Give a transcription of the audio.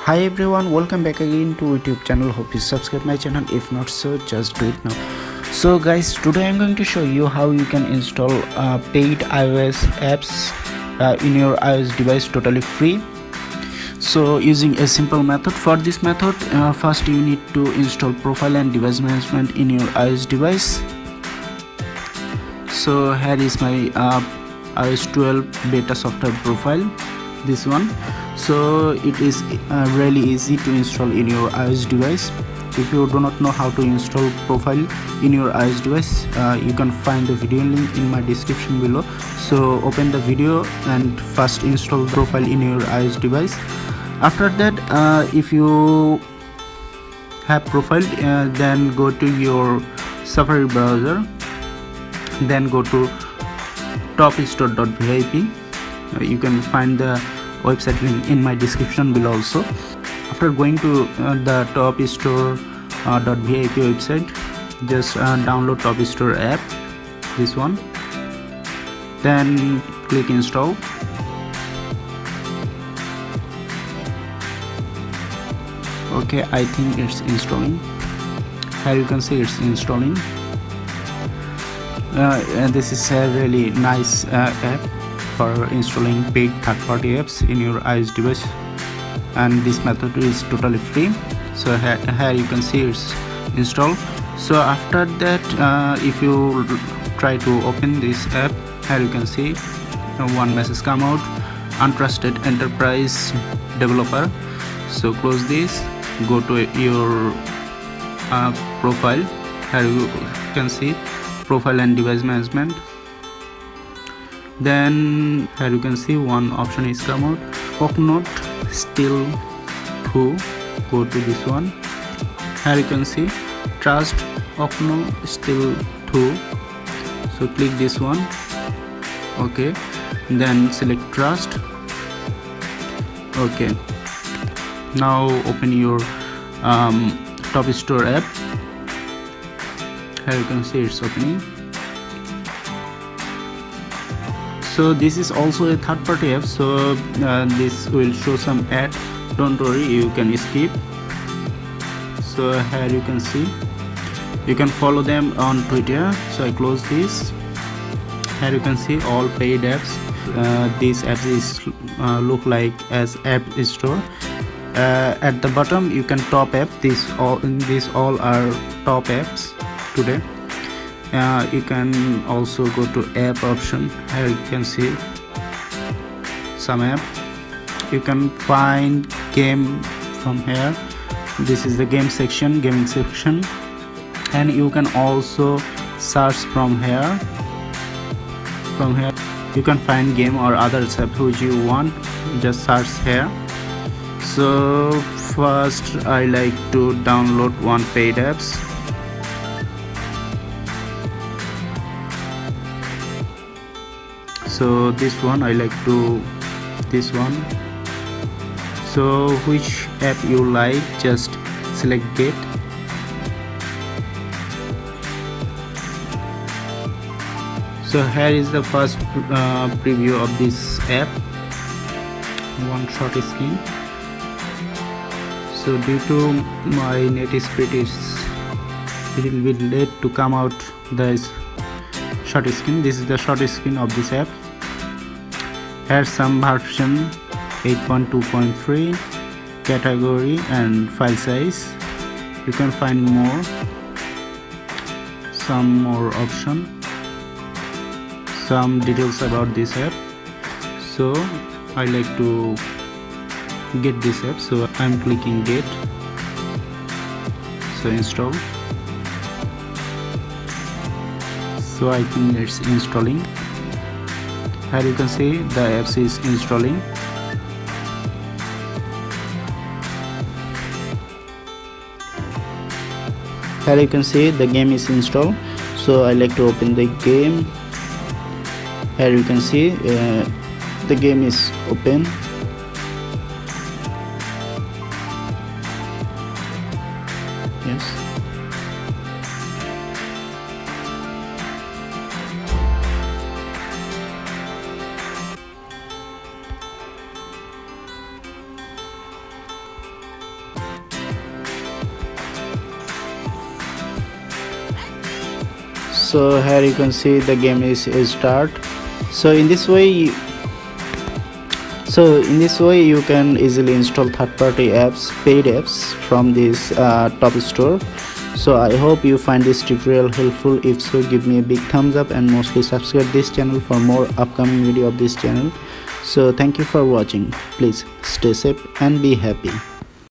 Hi everyone, welcome back again to YouTube channel. Hope you subscribe my channel. If not so, just do it now. So guys, today I'm going to show you how you can install paid iOS apps in your iOS device totally free. So using a simple method. For this method, first you need to install profile and device management in your iOS device. So here is my iOS 12 beta software profile, this one. So it is really easy to install in your iOS device. If you do not know how to install profile in your iOS device, you can find the video link in my description below. So open the video and first install the profile in your iOS device. After that, if you have profile, then go to your Safari browser, then go to topstore.vip. You can find the website link in my description below also. After going to the topstore.vip website, just download topstore app, this one, then click install. Okay, I think it's installing. Here you can see it's installing. This is a really nice app for installing paid third-party apps in your iOS device, and this method is totally free. So here you can see it's installed. So after that, if you try to open this app, here you can see one message come out: untrusted enterprise developer. So close this, go to your profile. Here you can see profile and device management. Then here you can see one option is come out, Oknot still 2. Go to this one. Here you can see trust Okno still 2. So click this one. Okay, then select trust. Okay, now open your topstore app. Here you can see it's opening. So this is also a third-party app, so this will show some ad. Don't worry, you can skip. So here you can see you can follow them on Twitter. So I close this. Here you can see all paid apps. These apps is look like as app store. At the bottom you can top app. These all are top apps today. You can also go to app option. Here you can see some app. You can find game from here. This is the gaming section, and you can also search from here. You can find game or other apps which you want. Just search here. So first I like to download one paid apps. So this one I like to this one. So which app you like, just select get. So here is the first preview of this app, one short screen. So due to my net speed, it will be late to come out this short screen. This is the short screen of this app. Here's some version 8.2.3, category and file size. You can find some more option, some details about this app. So I like to get this app, so I'm clicking get. So install. So I think it's installing. Here you can see the apps is installing. Here you can see the game is installed. So I like to open the game. Here you can see the game is open. Yes. So here you can see the game is start. So in this way you can easily install third-party apps, paid apps from this top store. So I hope you find this tutorial helpful. If so, give me a big thumbs up and mostly subscribe this channel for more upcoming video of this channel. So thank you for watching. Please stay safe and be happy.